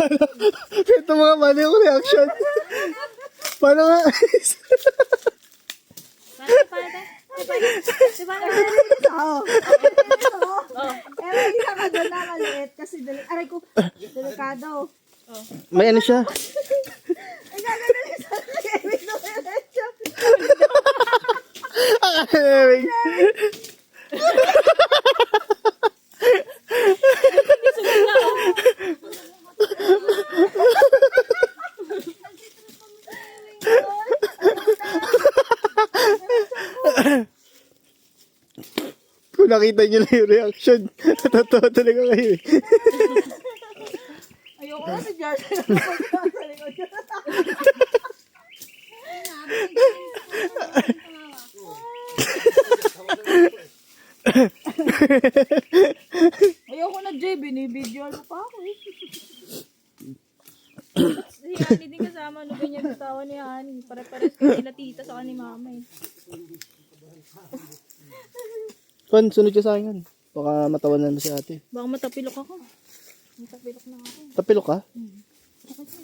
Ito mga mali yung reaction. Paano nga? Oo. Hindi ka doon na maliit kasi aray ko, delikado. May ano siya? Ay, gagawin sa Kevin no diretso. Ang kung nakita niyo lang yung reaction, totoo talaga kayo eh. Ayoko na si George. Ayoko na, Jay. Binibidyo mo pa ako eh. Si Hani din kasama, ano ganyan yung tawa ni Hani. Pare-pares kayo nila tita sa ni mama eh. Pan, sunod ka sa akin. Baka matawanan mo si ate. Baka matapilok ako. Matapilok na ako. Tapilok ka? Okay.